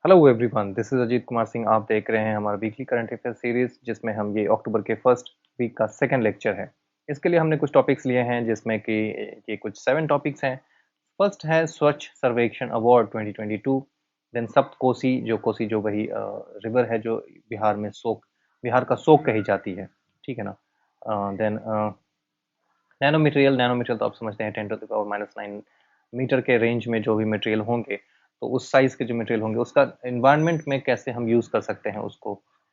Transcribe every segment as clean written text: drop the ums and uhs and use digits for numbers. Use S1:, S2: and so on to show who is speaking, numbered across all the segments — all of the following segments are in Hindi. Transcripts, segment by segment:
S1: Hello everyone, this is Ajit Kumar Singh. आप देख रहे हैं हमारा वीकली करंट अफेयर सीरीज, जिसमें हम ये अक्टूबर के फर्स्ट वीक का सेकंड लेक्चर है। इसके लिए हमने कुछ टॉपिक्स लिए हैं, जिसमें कि ये कुछ 7 टॉपिक्स हैं। फर्स्ट है स्वच्छ सर्वेक्षण अवार्ड 2022। देन सप्त कोसी, जो वही रिवर है जो बिहार का शोक कही जाती है, ठीक है ना। देन नैनो मटेरियल तो आप समझते हैं 10⁻⁻⁹ मीटर के रेंज में जो भी मटेरियल होंगे, तो उस साइज के जो मटेरियल होंगे उसका एनवायरनमेंट में कैसे हम यूज कर सकते हैं उसको,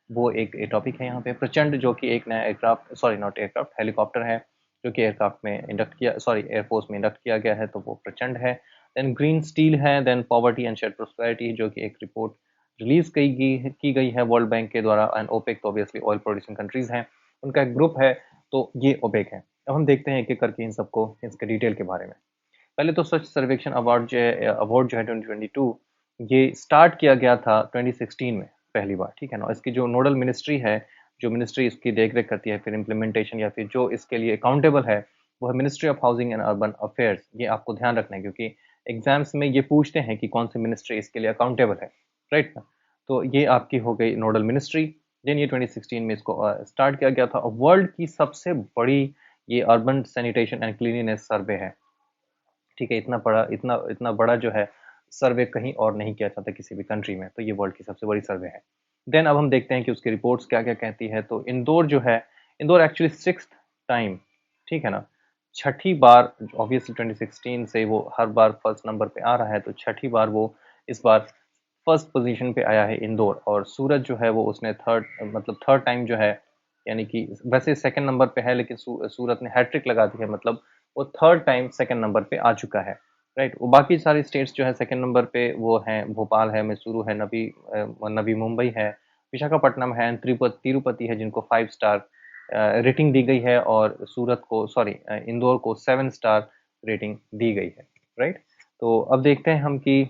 S1: वो एक टॉपिक है यहाँ पे। प्रचंड, जो कि एक नया aircraft, sorry not aircraft, helicopter है, जो कि एयरक्राफ्ट में इंडक्ट किया, सॉरी एयरफोर्स में इंडक्ट किया गया है, तो वो प्रचंड है। देन ग्रीन स्टील है। Then poverty and shared prosperity, जो कि एक रिपोर्ट रिलीज की गई है वर्ल्ड बैंक के द्वारा। एंड ओपेक तो ऑब्वियसली ऑयल प्रोड्यूसिंग कंट्रीज हैं, उनका एक ग्रुप है, तो ये ओपेक है। अब हम देखते हैं एक एक करके इन सबको, इसके डिटेल के बारे में। पहले तो स्वच्छ सर्वेक्षण अवार्ड जो है 2022, ये स्टार्ट किया गया था 2016 में पहली बार, ठीक है ना। इसकी जो नोडल मिनिस्ट्री है, जो मिनिस्ट्री इसकी देख रेख करती है, फिर इम्प्लीमेंटेशन या फिर जो इसके लिए अकाउंटेबल है, वो है ministry of housing and urban affairs. ये आपको ध्यान रखना है, क्योंकि एग्जाम्स में ये पूछते हैं कि कौन सी मिनिस्ट्री इसके लिए अकाउंटेबल है, राइट ना। तो ये आपकी हो गई नोडल मिनिस्ट्री। देन ये 2016 में इसको स्टार्ट किया गया था। वर्ल्ड की सबसे बड़ी ये अर्बन सैनिटेशन एंड क्लीनिनेस सर्वे है, ठीक है। इतना बड़ा जो है सर्वे कहीं और नहीं किया जाता किसी भी कंट्री में, तो ये वर्ल्ड की सबसे बड़ी सर्वे है। देन अब हम देखते हैं कि उसकी रिपोर्ट्स क्या क्या कहती है। तो इंदौर जो है, इंदौर एक्चुअली 6th टाइम, ठीक है ना, छठी बार। ऑब्वियसली 2016 से वो हर बार फर्स्ट नंबर पे आ रहा है, तो छठी बार वो इस बार फर्स्ट पोजीशन पे आया है इंदौर। और सूरत जो है वो उसने थर्ड टाइम जो है, यानी कि वैसे सेकंड नंबर पे है, लेकिन सूरत ने हैट्रिक लगा दी है, मतलब वो थर्ड टाइम सेकंड नंबर पे आ चुका है, राइट। वो बाकी सारी स्टेट्स जो है सेकंड नंबर पे वो हैं, भोपाल है, मैसूरू है, नवी मुंबई है, विशाखापट्टनम है, तिरुपति है, जिनको 5 स्टार रेटिंग दी गई है, और इंदौर को 7 स्टार रेटिंग दी गई है, राइट। तो अब देखते हैं हम कि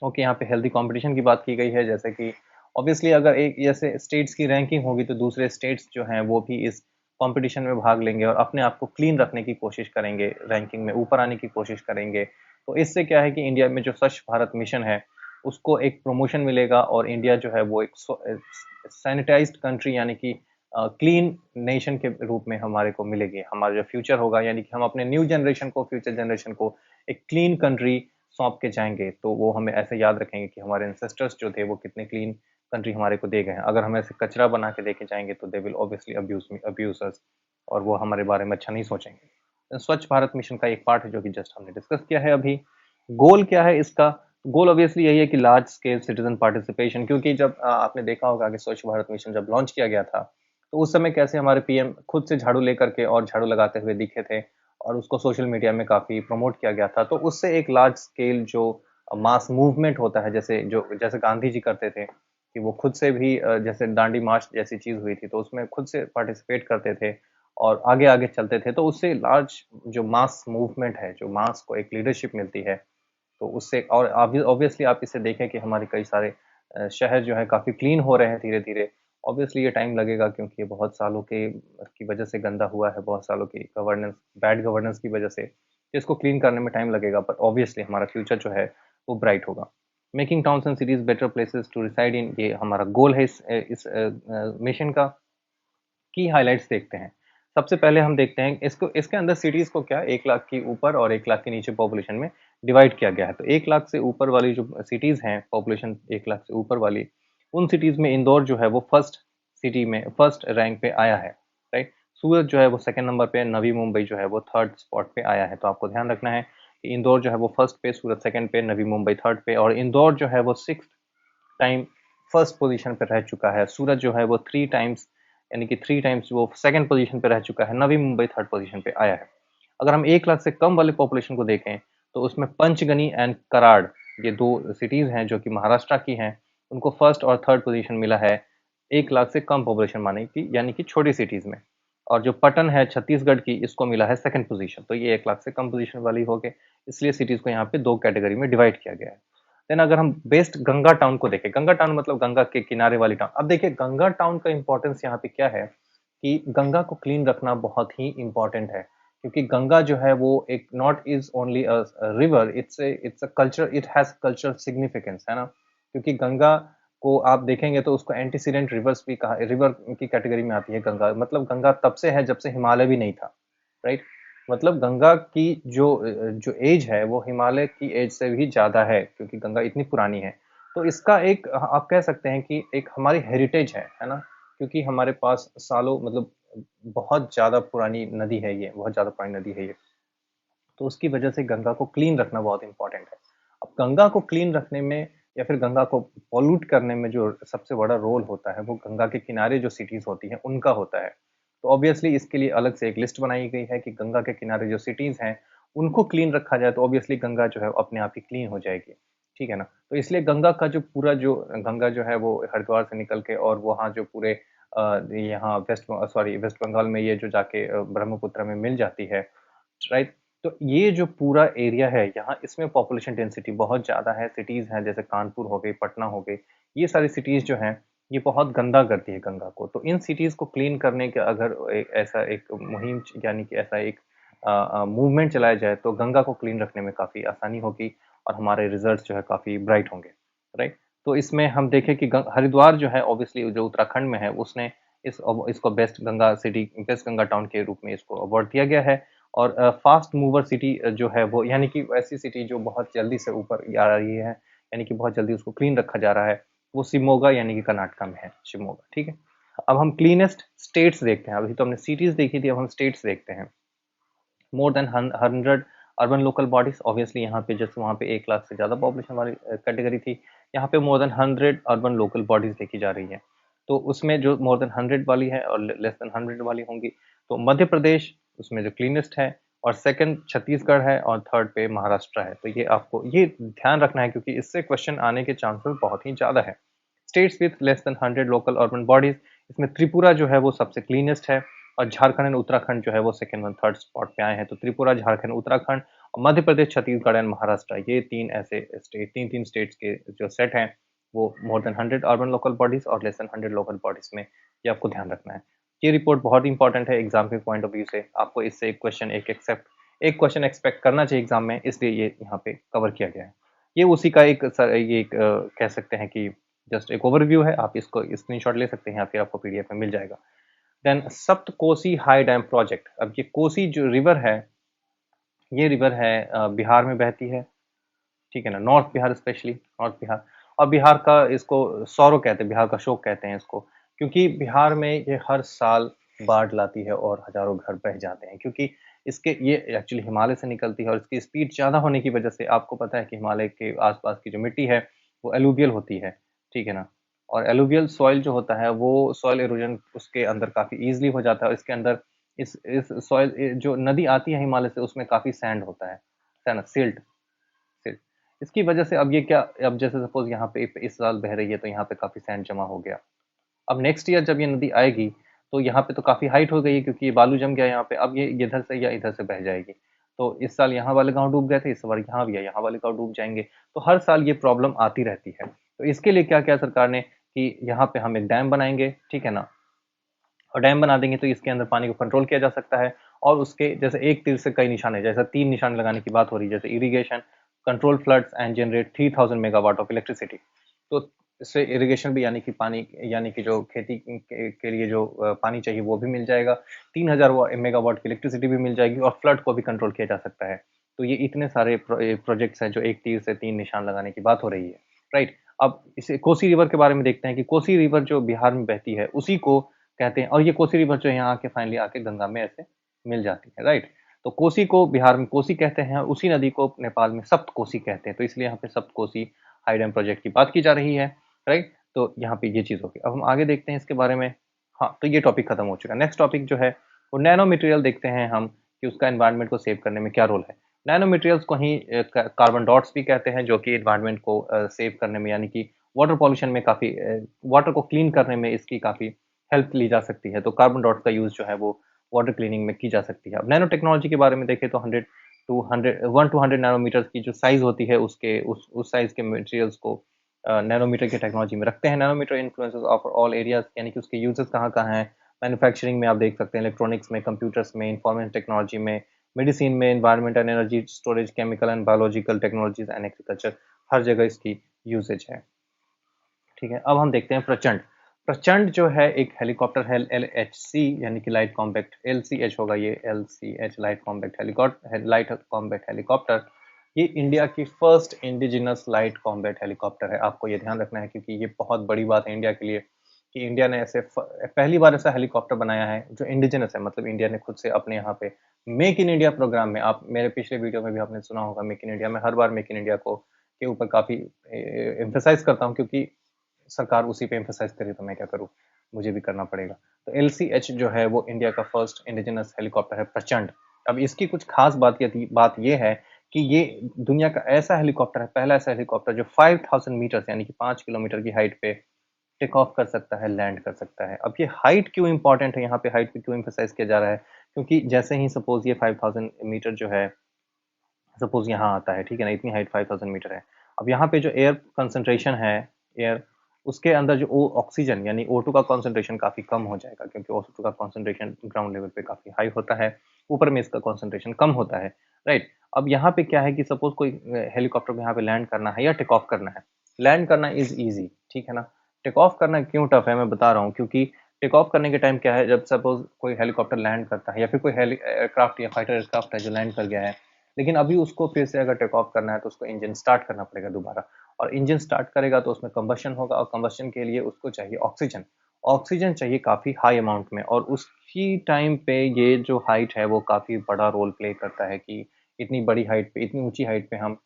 S1: ओके, यहाँ पे हेल्दी कंपटीशन की बात की गई है। जैसे कि ऑब्वियसली अगर एक जैसे स्टेट्स की रैंकिंग होगी, तो दूसरे स्टेट्स जो हैं वो भी इस कंपटीशन में भाग लेंगे और अपने आप को क्लीन रखने की कोशिश करेंगे, रैंकिंग में ऊपर आने की कोशिश करेंगे। तो इससे क्या है कि इंडिया में जो स्वच्छ भारत मिशन है, उसको एक प्रमोशन मिलेगा, और इंडिया जो है वो एक सैनिटाइज्ड कंट्री, यानी कि क्लीन नेशन के रूप में हमारे को मिलेगी। हमारा जो फ्यूचर होगा, यानी कि हम अपने न्यू जनरेशन को, फ्यूचर जनरेशन को एक क्लीन कंट्री सौंप के जाएंगे, तो वो हमें ऐसे याद रखेंगे कि हमारे एंसेस्टर्स जो थे वो कितने क्लीन कंट्री हमारे को दे गए हैं। अगर हम ऐसे कचरा बना के देके जाएंगे, तो दे विल ऑब्वियसली अब्यूज अस, और वो हमारे बारे में अच्छा नहीं सोचेंगे। तो स्वच्छ भारत मिशन का एक पार्ट है, जो कि जस्ट हमने डिस्कस किया है अभी। गोल क्या है इसका? गोल ऑब्वियसली यही है कि लार्ज स्केल सिटीजन पार्टिसिपेशन, क्योंकि जब आपने देखा होगा कि स्वच्छ भारत मिशन जब लॉन्च किया गया था, तो उस समय कैसे हमारे पीएम खुद से झाड़ू लेकर के और झाड़ू लगाते हुए दिखे थे, और उसको सोशल मीडिया में काफी प्रमोट किया गया था। तो उससे एक लार्ज स्केल जो मास मूवमेंट होता है, जैसे गांधी जी करते थे, कि वो खुद से भी जैसे दांडी मार्च जैसी चीज हुई थी, तो उसमें खुद से पार्टिसिपेट करते थे और आगे आगे चलते थे। तो उससे लार्ज जो मास मूवमेंट है, जो मास को एक लीडरशिप मिलती है, तो उससे, और ऑब्वियसली आप इसे देखें कि हमारे कई सारे शहर जो है काफी क्लीन हो रहे हैं धीरे धीरे। ऑब्वियसली ये टाइम लगेगा, क्योंकि ये बहुत सालों के की वजह से गंदा हुआ है, बहुत सालों की बैड गवर्नेंस की वजह से। तो इसको क्लीन करने में टाइम लगेगा, पर ऑब्वियसली हमारा फ्यूचर जो है वो ब्राइट होगा। Making towns and cities better places to reside in, ये हमारा गोल है इस मिशन का। की हाइलाइट्स देखते हैं। सबसे पहले हम देखते हैं इसको, इसके अंदर सिटीज को क्या 1 लाख के ऊपर और 1 लाख के नीचे पॉपुलेशन में डिवाइड किया गया है। तो 1 लाख से ऊपर वाली जो सिटीज हैं, पॉपुलेशन 1 लाख से ऊपर वाली, उन सिटीज में इंदौर जो है वो फर्स्ट रैंक पे आया है, राइट। सूरत जो है वो सेकंड नंबर पे, नवी मुंबई जो है वो थर्ड स्पॉट पे आया है। तो आपको ध्यान रखना है कि इंदौर जो है वो फर्स्ट पे, सूरत सेकंड पे, नवी मुंबई थर्ड पे, और इंदौर जो है वो 6th टाइम फर्स्ट पोजीशन पे रह चुका है। सूरत जो है वो 3 टाइम्स, यानी कि 3 टाइम्स वो सेकंड पोजीशन पे रह चुका है। नवी मुंबई थर्ड पोजीशन पे आया है। अगर हम 1 लाख से कम वाले पॉपुलेशन को देखें, तो उसमें पंचगनी एंड कराड़, ये 2 सिटीज हैं जो कि महाराष्ट्र की हैं, उनको फर्स्ट और थर्ड पोजीशन मिला है 1 लाख से कम पॉपुलेशन माने की, यानी कि छोटी सिटीज में। और जो पटन है छत्तीसगढ़ की, इसको मिला है सेकंड पोजीशन। तो ये 1 लाख से कम पोजीशन वाली हो गए, इसलिए सिटीज को यहाँ पे 2 कैटेगरी में डिवाइड किया गया है। देन अगर हम बेस्ट गंगा टाउन को देखें, गंगा टाउन मतलब गंगा के किनारे वाली टाउन। अब देखिए गंगा टाउन का इंपॉर्टेंस यहाँ पे क्या है, कि गंगा को क्लीन रखना बहुत ही इंपॉर्टेंट है, क्योंकि गंगा जो है वो एक not is only a river, it's a culture, it has cultural significance, है ना। क्योंकि गंगा को आप देखेंगे तो उसको एंटीसीडेंट रिवर्स भी कहा, रिवर की कैटेगरी में आती है गंगा। मतलब गंगा तब से है जब से हिमालय भी नहीं था, राइट। मतलब गंगा की जो एज है वो हिमालय की एज से भी ज्यादा है, क्योंकि गंगा इतनी पुरानी है। तो इसका एक आप कह सकते हैं कि एक हमारी हेरिटेज है ना। क्योंकि हमारे पास सालों मतलब बहुत ज्यादा पुरानी नदी है ये, बहुत ज्यादा पुरानी नदी है ये। तो उसकी वजह से गंगा को क्लीन रखना बहुत इंपॉर्टेंट है। अब गंगा को क्लीन रखने में या फिर गंगा को पॉल्यूट करने में जो सबसे बड़ा रोल होता है वो गंगा के किनारे जो सिटीज होती हैं उनका होता है। तो ऑब्वियसली इसके लिए अलग से एक लिस्ट बनाई गई है कि गंगा के किनारे जो सिटीज हैं उनको क्लीन रखा जाए, तो ऑब्वियसली गंगा जो है अपने आप ही क्लीन हो जाएगी। ठीक है ना। तो इसलिए गंगा का जो पूरा जो गंगा जो है वो हरिद्वार से निकल के और वहाँ जो पूरे यहाँ वेस्ट बंगाल में ये जो जाके ब्रह्मपुत्र में मिल जाती है, राइट। तो ये जो पूरा एरिया है यहाँ, इसमें पॉपुलेशन डेंसिटी बहुत ज़्यादा है। सिटीज़ हैं जैसे कानपुर हो गई, पटना हो गई, ये सारी सिटीज़ जो हैं ये बहुत गंदा करती है गंगा को। तो इन सिटीज़ को क्लीन करने के अगर ऐसा एक मुहिम यानी कि ऐसा एक मूवमेंट चलाया जाए तो गंगा को क्लीन रखने में काफ़ी आसानी होगी और हमारे रिजल्ट जो है काफ़ी ब्राइट होंगे, राइट। तो इसमें हम देखें कि हरिद्वार जो है ऑब्वियसली जो उत्तराखंड में है उसने इसको best Ganga city, best Ganga town के रूप में इसको अवार्ड दिया गया है। और फास्ट मूवर सिटी जो है वो यानी कि ऐसी सिटी जो बहुत जल्दी से ऊपर आ रही है, यानी कि बहुत जल्दी उसको क्लीन रखा जा रहा है, वो शिमोगा यानी कि कर्नाटक में है, शिमोगा। ठीक है। अब हम क्लीनेस्ट स्टेट्स देखते हैं। अभी तो हमने सिटीज देखी थी, अब हम स्टेट्स देखते हैं। More than 100 urban local bodies, obviously यहाँ पे जैसे वहाँ पे 1 लाख से ज़्यादा पॉपुलेशन वाली कैटेगरी थी, यहाँ पे more than 100 urban local bodies देखी जा रही है। तो उसमें जो मोर देन 100 वाली है और लेस देन 100 वाली होंगी, तो मध्य प्रदेश उसमें जो क्लीनेस्ट है, और सेकंड छत्तीसगढ़ है, और थर्ड पे महाराष्ट्र है। तो ये आपको ये ध्यान रखना है क्योंकि इससे क्वेश्चन आने के चांसेस बहुत ही ज़्यादा है। States with less than 100 local urban bodies, इसमें त्रिपुरा जो है वो सबसे क्लीनेस्ट है, और झारखंड एंड उत्तराखंड जो है वो सेकंड वन थर्ड स्पॉट पे आए हैं। तो त्रिपुरा, झारखंड, उत्तराखंड और मध्य प्रदेश, छत्तीसगढ़ एंड महाराष्ट्र, ये तीन ऐसे स्टेट, तीन तीन स्टेट्स के जो सेट हैं वो more than 100 urban local bodies और लेस देन 100 लोकल बॉडीज में, ये आपको ध्यान रखना है। ये रिपोर्ट बहुत इंपॉर्टेंट है एग्जाम के पॉइंट ऑफ व्यू से। आपको इससे एक क्वेश्चन एक्सपेक्ट करना चाहिए एग्जाम में, इसलिए ये यहाँ पे कवर किया गया है। ये उसी का एक ये एक कह सकते हैं कि जस्ट एक ओवरव्यू है। आप इसको स्क्रीनशॉट ले सकते हैं या फिर आपको पीडीएफ में मिल जाएगा। देन सप्त कोसी हाई डैम प्रोजेक्ट। अब ये कोसी जो रिवर है, ये रिवर है बिहार में बहती है। ठीक है ना, north Bihar, specially north Bihar. और बिहार का इसको सौरो कहते हैं, बिहार का शोक कहते हैं इसको, क्योंकि बिहार में ये हर साल बाढ़ लाती है और हजारों घर बह जाते हैं। क्योंकि इसके ये एक्चुअली हिमालय से निकलती है और इसकी स्पीड ज़्यादा होने की वजह से आपको पता है कि हिमालय के आसपास की जो मिट्टी है वो एलुवियल होती है। ठीक है ना। और एलुवियल सॉइल जो होता है वो सॉइल इरोजन उसके अंदर काफ़ी ईजिली हो जाता है। इसके अंदर इस सॉइल जो नदी आती है हिमालय से उसमें काफ़ी सैंड होता है ना, सिल्ट। सिल्ट इसकी वजह से अब ये क्या, अब जैसे सपोज यहाँ पे इस साल बह रही है तो यहाँ पे काफ़ी सैंड जमा हो गया। अब नेक्स्ट ईयर जब ये नदी आएगी तो यहाँ पे तो काफ़ी हाइट हो गई है क्योंकि ये बालू जम गया यहाँ पे। अब ये इधर से या इधर से बह जाएगी। तो इस साल यहाँ वाले गांव डूब गए थे, इस बार यहाँ भी है, यहाँ वाले गांव डूब जाएंगे। तो हर साल ये प्रॉब्लम आती रहती है। तो इसके लिए क्या किया सरकार ने कि यहाँ पे हम एक डैम बनाएंगे। ठीक है ना। और डैम बना देंगे तो इसके अंदर पानी को कंट्रोल किया जा सकता है। और उसके जैसे एक तीर से कई निशाने, जैसे 3 निशाने लगाने की बात हो रही है, जैसे irrigation, control floods and generate 3000 megawatt of electricity. तो इससे इरिगेशन भी यानी कि पानी, यानी कि जो खेती के लिए जो पानी चाहिए वो भी मिल जाएगा। 3000 मेगावाट की इलेक्ट्रिसिटी भी मिल जाएगी और फ्लड को भी कंट्रोल किया जा सकता है। तो ये इतने सारे प्रोजेक्ट्स हैं जो एक तीर से 3 निशान लगाने की बात हो रही है, राइट। अब इसे कोसी रिवर के बारे में देखते हैं कि कोसी रिवर जो बिहार में बहती है उसी को कहते हैं, और ये कोसी रिवर जो है यहाँ आके फाइनली आके गंगा में ऐसे मिल जाती है, राइट। तो कोसी को बिहार में कोसी कहते हैं, उसी नदी को नेपाल में सप्त कोसी कहते हैं। तो इसलिए यहाँ पे सप्त कोसी हाई डैम प्रोजेक्ट की बात की जा रही है, राइट। तो यहाँ पे ये चीज होगी। अब हम आगे देखते हैं इसके बारे में। हाँ, तो ये टॉपिक खत्म हो चुका है। नेक्स्ट टॉपिक जो है वो नैनो मटेरियल देखते हैं हम कि उसका एनवायरनमेंट को सेव करने में क्या रोल है। नैनो मटेरियल्स को ही कार्बन डॉट्स भी कहते हैं, जो कि एनवायरनमेंट को सेव करने में यानी कि वाटर पॉल्यूशन में काफी, वाटर को क्लीन करने में इसकी काफी हेल्प ली जा सकती है। तो कार्बन डॉट्स का यूज जो है वो वाटर क्लीनिंग में की जा सकती है। अब नैनो टेक्नोलॉजी के बारे में देखें तो 100 नैनोमीटर की जो साइज होती है उसके उस साइज के मटेरियल्स को नैनोमीटर की टेक्नोलॉजी में रखते हैं। Nanometre influences of all areas, यानी कि उसके यूजेस कहाँ कहाँ हैं। मैन्युफैक्चरिंग में आप देख सकते हैं, इलेक्ट्रॉनिक्स में, कंप्यूटर्स में, इंफॉर्मेशन टेक्नोलॉजी में, मेडिसिन में, environment and energy storage, chemical and biological technologies and agriculture, हर जगह इसकी यूजेज है। ठीक है। अब हम देखते हैं प्रचंड। प्रचंड जो है एक हेलीकॉप्टर है, LHC यानी कि लाइट कॉम्पैक्ट, LCH होगा ये, LCH लाइट कॉम्पैक्ट हेलीकॉप्टर। ये इंडिया की first indigenous light combat helicopter है। आपको ये ध्यान रखना है क्योंकि ये बहुत बड़ी बात है इंडिया के लिए कि इंडिया ने ऐसे पहली बार ऐसा हेलीकॉप्टर बनाया है जो इंडिजिनस है, मतलब इंडिया ने खुद से अपने यहाँ पे मेक इन इंडिया प्रोग्राम में, आप मेरे पिछले वीडियो में भी आपने सुना होगा मेक इन इंडिया में, हर बार मेक इन इंडिया को के ऊपर काफी एम्फेसाइज करता हूँ क्योंकि सरकार उसी पे एम्फेसाइज करे तो मैं क्या करूँ, मुझे भी करना पड़ेगा। तो LCH जो है वो इंडिया का फर्स्ट इंडिजिनस हेलीकॉप्टर है, प्रचंड। अब इसकी कुछ खास बात ये है कि ये दुनिया का ऐसा हेलीकॉप्टर है, पहला ऐसा हेलीकॉप्टर जो 5000 मीटर यानी कि 5 किलोमीटर की हाइट पे टेक ऑफ कर सकता है, लैंड कर सकता है। अब ये हाइट क्यों इंपॉर्टेंट है, यहाँ पे हाइट पे क्यों एम्फेसाइज किया जा रहा है, क्योंकि जैसे ही सपोज ये 5000 मीटर जो है सपोज यहाँ आता है, ठीक है ना, इतनी हाइट 5000 मीटर है। अब यहाँ पे जो एयर कंसंट्रेशन है, एयर, उसके अंदर जो ऑक्सीजन यानी O2 का कंसंट्रेशन काफी कम हो जाएगा क्योंकि O2 का कंसंट्रेशन ग्राउंड लेवल पे काफी हाई होता है, ऊपर में इसका कंसंट्रेशन कम होता है, राइट। अब यहाँ पे क्या है कि सपोज कोई हेलीकॉप्टर को यहाँ पे लैंड करना है या टेक ऑफ करना है। लैंड करना इज ईजी, ठीक है ना। टेक ऑफ करना क्यों टफ है मैं बता रहा हूँ, क्योंकि टेक ऑफ करने के टाइम क्या है, जब सपोज कोई हेलीकॉप्टर लैंड करता है या फिर कोई एयरक्राफ्ट या फाइटर एयरक्राफ्ट है जो लैंड कर गया है, लेकिन अभी उसको फिर से अगर टेक ऑफ करना है तो उसको इंजन स्टार्ट करना पड़ेगा दोबारा, और इंजन स्टार्ट करेगा तो उसमें कंबशन होगा, और कंबशन के लिए उसको चाहिए ऑक्सीजन। ऑक्सीजन चाहिए काफी हाई अमाउंट में, और उसकी टाइम पे ये जो हाइट है वो काफी बड़ा रोल प्ले करता है कि इतनी बड़ी हाइट पे, इतनी ऊंची हाइट पे हम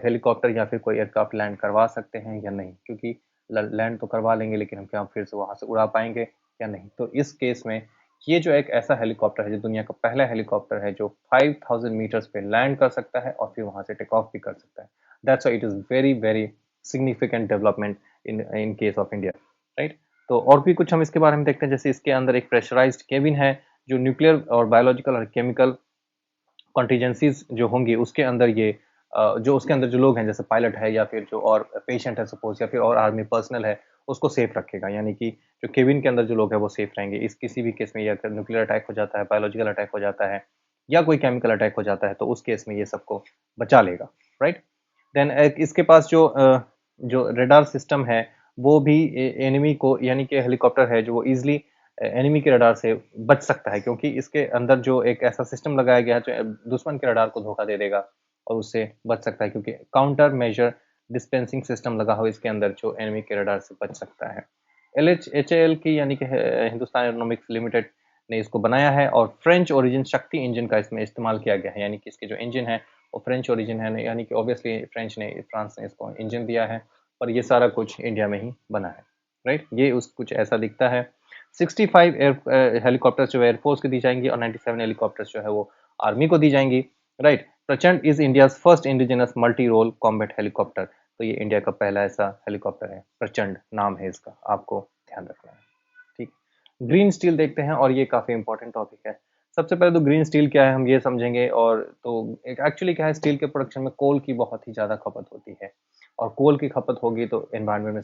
S1: हेलीकॉप्टर या फिर कोई एयरक्राफ्ट लैंड करवा सकते हैं या नहीं, क्योंकि लैंड तो करवा लेंगे लेकिन हम क्या फिर से वहां से उड़ा पाएंगे या नहीं। तो इस केस में ये जो एक ऐसा हेलीकॉप्टर है जो दुनिया का पहला हेलीकॉप्टर है जो 5000 मीटर्स पे लैंड कर सकता है और फिर वहां से टेक ऑफ भी कर सकता है। That's why it is very very significant development in case of India, right. तो और भी कुछ हम इसके बारे में देखते हैं, जैसे इसके अंदर एक प्रेशराइज्ड केबिन है जो न्यूक्लियर और बायोलॉजिकल और केमिकल कॉन्टीजेंसीज जो होंगी उसके अंदर ये जो उसके अंदर जो लोग हैं जैसे पायलट है या फिर जो और पेशेंट है सपोज या फिर और आर्मी पर्सनल है उसको सेफ रखेगा, यानी कि जो केबिन के अंदर जो लोग हैं वो सेफ रहेंगे। इस किसी भी केस में या अगर न्यूक्लियर अटैक हो जाता है, बायोलॉजिकल अटैक हो जाता है या कोई केमिकल अटैक हो जाता है तो उस केस में ये सबको बचा लेगा, राइट। देन इसके पास जो रेडार सिस्टम है वो भी एनिमी को, यानी कि हेलीकॉप्टर है जो वो इजिली एनिमी के रडार से बच सकता है, क्योंकि इसके अंदर जो एक ऐसा सिस्टम लगाया गया है जो दुश्मन के रडार को धोखा दे देगा और उससे बच सकता है, क्योंकि काउंटर मेजर डिस्पेंसिंग सिस्टम लगा हुआ इसके अंदर जो एनिमी के रडार से बच सकता है। HAL की यानी कि हिंदुस्तान एरोनॉमिक्स लिमिटेड ने इसको बनाया है, और फ्रेंच ओरिजिन शक्ति इंजन का इसमें इस्तेमाल किया गया है, यानी कि इसके जो इंजन है वो फ्रेंच ओरिजिन है, यानी कि ऑब्वियसली फ्रांस ने इसको इंजन दिया है, और ये सारा कुछ इंडिया में ही बना है, राइट। ये उस कुछ ऐसा दिखता है। 65 हेलीकॉप्टर्स जो एयरफोर्स को दी जाएंगी और 97 हेलीकॉप्टर्स जो है वो आर्मी को दी जाएंगी, right. Prachand is India first indigenous multi role combat helicopter. तो ये इंडिया का पहला ऐसा हेलीकॉप्टर है, प्रचंड नाम है इसका, आपको ध्यान रखना है, ठीक। ग्रीन स्टील देखते हैं, और ये काफी इंपॉर्टेंट टॉपिक है। सबसे पहले तो ग्रीन स्टील क्या है हम ये समझेंगे, और तो एक्चुअली क्या है, स्टील के प्रोडक्शन में कोल की बहुत ही ज्यादा खपत होती है, और कोल की खपत होगी तो एनवायरनमेंट में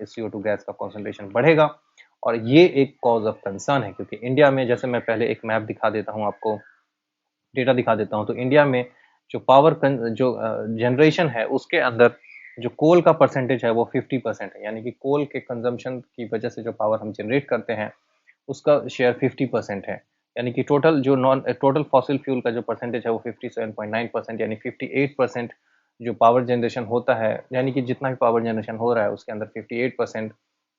S1: CO2 गैस का कॉन्सेंट्रेशन बढ़ेगा, और ये एक कॉज ऑफ कंसर्न है, क्योंकि इंडिया में, जैसे मैं पहले एक मैप दिखा देता हूँ आपको, डेटा दिखा देता हूँ, तो इंडिया में जो जो जनरेशन है उसके अंदर जो कोल का परसेंटेज है वो 50% है, यानी कि कोल के कंजम्पशन की वजह से जो पावर हम जनरेट करते हैं उसका शेयर 50% है, यानी कि टोटल फॉसिल फ्यूल का जो परसेंटेज है वो 57.9%, यानी 58% जो पावर जनरेशन होता है, यानी कि जितना भी पावर जनरेशन हो रहा है उसके अंदर 58%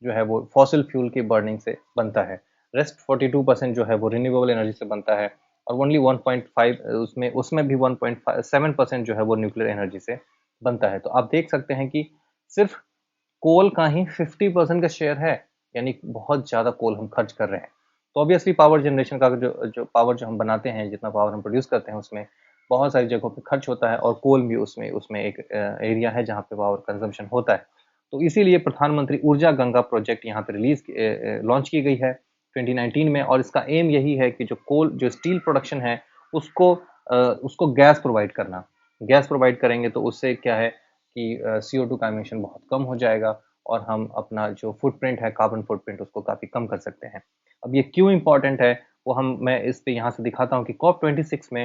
S1: जो है वो फॉसिल फ्यूल की बर्निंग से बनता है। रेस्ट 42% जो है वो रिन्यूएबल एनर्जी से बनता है, और ओनली 1.5 उसमें उसमें भी 1.7% जो है वो न्यूक्लियर एनर्जी से बनता है। तो आप देख सकते हैं कि सिर्फ कोल का ही 50% का शेयर है, यानी बहुत ज्यादा कोल हम खर्च कर रहे हैं। तो ऑब्वियसली पावर जनरेशन का जो पावर जो हम बनाते हैं, जितना पावर हम प्रोड्यूस करते हैं उसमें बहुत सारी जगहों पे खर्च होता है, और कोल भी उसमें एक एरिया है जहाँ पे पावर कंजम्पशन होता है। तो इसीलिए प्रधानमंत्री ऊर्जा गंगा प्रोजेक्ट यहाँ पे लॉन्च की गई है 2019 में, और इसका एम यही है कि जो स्टील प्रोडक्शन है उसको उसको गैस प्रोवाइड करेंगे, तो उससे क्या है कि CO2 का एमिशन बहुत कम हो जाएगा, और हम अपना जो फुटप्रिंट है, कार्बन फुटप्रिंट, उसको काफी कम कर सकते हैं। अब ये क्यों इंपॉर्टेंट है वो मैं इस पे यहाँ से दिखाता हूँ कि COP26 में,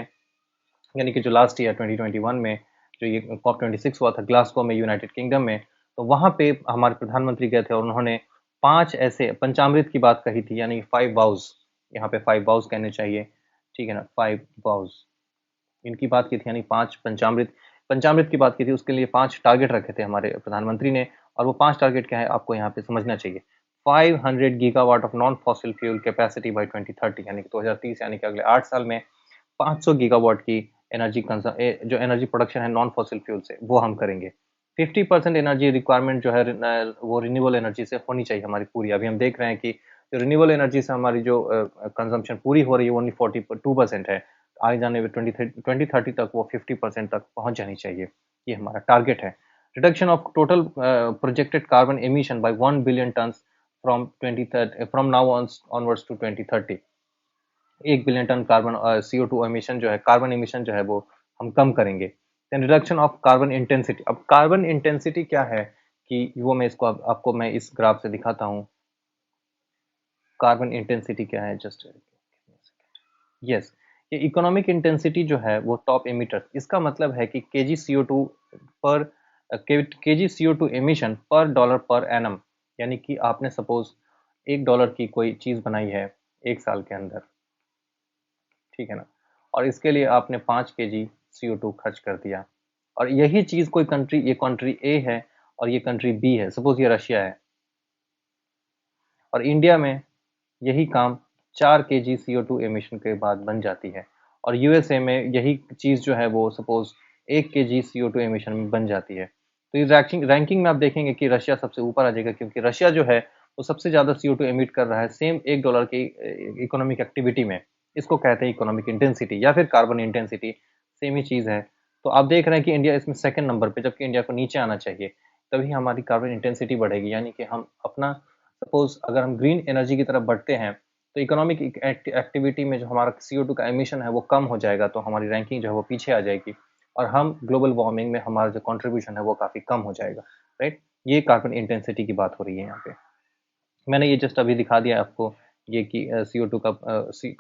S1: यानी कि जो लास्ट ईयर 2021 में जो ये COP26 हुआ था ग्लासगो में यूनाइटेड किंगडम में, तो वहाँ पे हमारे प्रधानमंत्री गए थे और उन्होंने 5 ऐसे पंचामृत की बात कही थी, यानी 5 वाउस, यहाँ पे 5 वाउस कहने चाहिए, ठीक है ना, 5 वाउस इनकी बात की थी, यानी 5 पंचामृत पंचामृत की बात की थी। उसके लिए 5 टारगेट रखे थे हमारे प्रधानमंत्री ने, और वो 5 टारगेट क्या है आपको यहाँ पे समझना चाहिए। 500 gigawatt of non fossil fuel capacity by 2030, यानी कि 2030, यानी कि अगले 8 साल में 500 गीगावाट की एनर्जी जो एनर्जी प्रोडक्शन है नॉन फॉसिल फ्यूल से, वो हम करेंगे। 50% एनर्जी रिक्वायरमेंट जो है वो रिन्यूएबल एनर्जी से होनी चाहिए हमारी पूरी। अभी हम देख रहे हैं कि जो रिन्यूएबल एनर्जी से हमारी जो कंजम्पशन पूरी हो रही है, ओनली 42% है। आगे जाने में 2030 तक वो 50% तक पहुंच जानी चाहिए। ये हमारा टारगेट है। Reduction of total projected carbon emission by 1 billion tonne from now onwards to 2030। 1 billion tonne carbon CO2 emission जो है, कार्बन एमिशन जो है वो हम कम करेंगे। Then reduction of carbon intensity. अब कार्बन इंटेंसिटी क्या है कि वो मैं इसको आपको मैं इस ग्राफ से दिखाता हूँ। कार्बन इंटेंसिटी क्या है, जस्ट यस, ये इकोनॉमिक इंटेंसिटी जो है वो टॉप एमिटर, इसका मतलब है कि पर केजी CO2 एमिशन पर डॉलर पर एनम, यानी कि आपने सपोज $1 की कोई चीज बनाई है 1 साल के अंदर, ठीक है ना, और इसके लिए आपने 5 kg CO2 खर्च कर दिया, और यही चीज कोई कंट्री, ये कंट्री ए है और ये कंट्री बी है, सपोज ये रशिया है, और इंडिया में यही काम 4 kg CO2 एमिशन के बाद बन जाती है, और यूएसए में यही चीज जो है वो सपोज 1 kg CO2 एमिशन में बन जाती है। तो इस रैंकिंग में आप देखेंगे कि रशिया सबसे ऊपर आ जाएगा, क्योंकि रशिया जो है वो सबसे ज्यादा CO2 एमिट कर रहा है सेम $1 की इकोनॉमिक एक्टिविटी में। इसको कहते हैं इकोनॉमिक इंटेंसिटी या फिर कार्बन इंटेंसिटी, सेम ही चीज है। तो आप देख रहे हैं कि इंडिया इसमें सेकंड नंबर पे, जबकि इंडिया को नीचे आना चाहिए, तभी हमारी कार्बन इंटेंसिटी बढ़ेगी, यानी कि हम अपना सपोज अगर हम ग्रीन एनर्जी की तरफ बढ़ते हैं तो इकोनॉमिक एक्टिविटी में जो हमारा CO2 का एमिशन है वो कम हो जाएगा, तो हमारी रैंकिंग जो है वो पीछे आ जाएगी, और हम ग्लोबल वार्मिंग में हमारा जो कंट्रीब्यूशन है वो काफी कम हो जाएगा, राइट। ये कार्बन इंटेंसिटी की बात हो रही है यहाँ पे। मैंने ये जस्ट अभी दिखा दिया आपको, ये कि CO2 का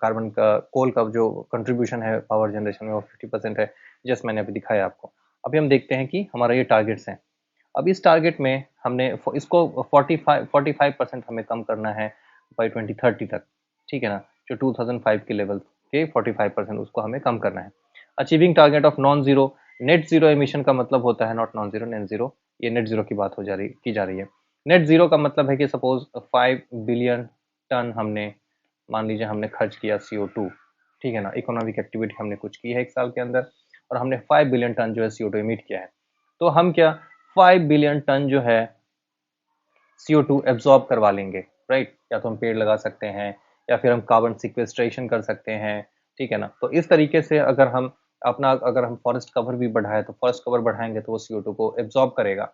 S1: कार्बन का कोल का जो कंट्रीब्यूशन है पावर जनरेशन में वो 50% है, जस्ट मैंने अभी दिखाया आपको। अभी हम देखते हैं कि हमारा ये टारगेट्स हैं। अब इस टारगेट में हमने इसको 45% हमें कम करना है बाई 2030 तक, ठीक है ना, जो 2005 के लेवल के 45% उसको हमें कम करना है। Achieving target of non zero, net zero emission का मतलब होता है not non zero, net zero, ये नेट जीरो की बात की जा रही है। नेट जीरो का मतलब है कि सपोज 5 बिलियन टन हमने, मान लीजिए हमने खर्च किया CO2, ठीक है ना, इकोनॉमिक एक्टिविटी हमने कुछ की है 1 साल के अंदर, और हमने 5 बिलियन टन जो है CO2 इमिट किया है, तो हम क्या 5 बिलियन टन जो है CO2 एब्जॉर्ब करवा लेंगे, राइट। या तो हम पेड़ लगा सकते हैं, या फिर हम कार्बन सिक्वेस्ट्रेशन कर सकते हैं, ठीक है ना। तो इस तरीके से अगर हम फॉरेस्ट कवर भी बढ़ाए, तो फॉरेस्ट कवर बढ़ाएंगे तो वो CO2 को एब्जॉर्ब करेगा,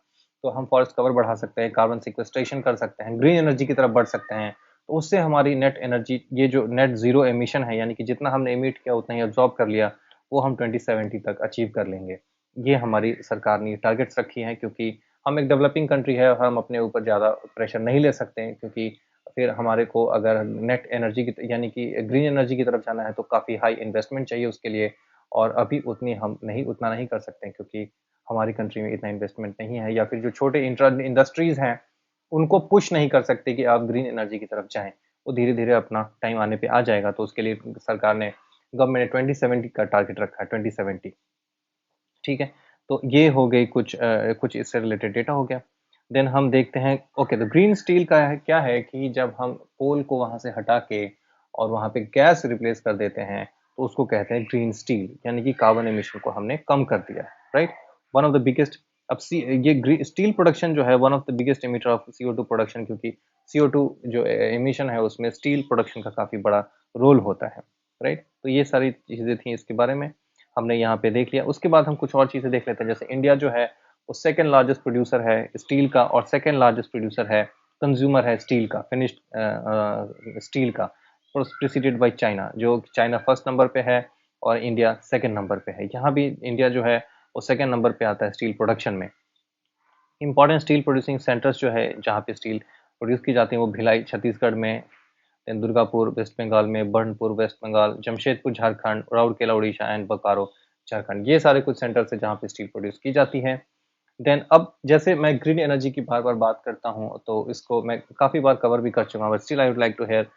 S1: तो हम फॉरेस्ट कवर बढ़ा सकते हैं, कार्बन सिक्वेस्ट्रेशन कर सकते हैं, ग्रीन एनर्जी की तरफ बढ़ सकते हैं, तो उससे हमारी नेट एनर्जी, ये जो नेट जीरो एमिशन है, यानी कि जितना हमने एमिट किया उतना ही एब्जॉर्ब कर लिया, वो हम 2070 तक अचीव कर लेंगे। ये हमारी सरकार ने टारगेट्स रखी हैं, क्योंकि हम एक डेवलपिंग कंट्री है, हम अपने ऊपर ज़्यादा प्रेशर नहीं ले सकते हैं, क्योंकि फिर हमारे को अगर नेट एनर्जी की यानी कि ग्रीन एनर्जी की तरफ जाना है तो काफ़ी हाई इन्वेस्टमेंट चाहिए उसके लिए, और अभी उतना नहीं कर सकते हैं, क्योंकि हमारी कंट्री में इतना इन्वेस्टमेंट नहीं है, या फिर जो छोटे इंडस्ट्रीज हैं उनको पुश नहीं कर सकते कि आप ग्रीन एनर्जी की तरफ जाएं। वो धीरे धीरे अपना टाइम आने पे आ जाएगा, तो उसके लिए सरकार ने, गवर्नमेंट ने 2070 का टारगेट रखा है, 2070, ठीक है। तो ये हो गई कुछ इससे रिलेटेड डेटा हो गया। देन हम देखते हैं, ओके, तो ग्रीन स्टील का है क्या है कि जब हम कोल को वहां से हटा के और वहां पे गैस रिप्लेस कर देते हैं, तो उसको कहते हैं ग्रीन स्टील, यानी कि कार्बन एमिशन को हमने कम कर दिया है, right. One of the biggest, अब ये स्टील प्रोडक्शन जो है one of the biggest emitter of CO2 production, क्योंकि CO2 जो एमिशन है उसमें स्टील प्रोडक्शन का काफी बड़ा रोल होता है, राइट। तो ये सारी चीजें थी इसके बारे में, हमने यहाँ पे देख लिया। उसके बाद हम कुछ और चीजें देख लेते हैं, जैसे इंडिया जो है वो सेकंड लार्जेस्ट प्रोड्यूसर है स्टील का, और सेकंड लार्जेस्ट प्रोड्यूसर है, कंज्यूमर है स्टील का, फिनिश्ड स्टील का, प्रिसीडेड बाय चाइना, जो चाइना फर्स्ट नंबर पे है और इंडिया सेकंड नंबर पे है। यहाँ भी इंडिया जो है वो सेकंड नंबर पे आता है स्टील प्रोडक्शन में। इंपॉर्टेंट स्टील प्रोड्यूसिंग सेंटर्स जो है जहाँ पे स्टील प्रोड्यूस की जाती है वो भिलाई छत्तीसगढ़ में, दुर्गापुर वेस्ट बंगाल में, बर्नपुर वेस्ट बंगाल, जमशेदपुर झारखंड, राउरकेला उड़ीसा एंड बोकारो झारखंड, ये सारे कुछ सेंटर्स है जहाँ पे स्टील प्रोड्यूस की जाती है। देन अब जैसे मैं ग्रीन एनर्जी की बार-बार बात करता हूँ, तो इसको मैं काफ़ी बार कवर भी कर चुका हूँ, but still I would like to hear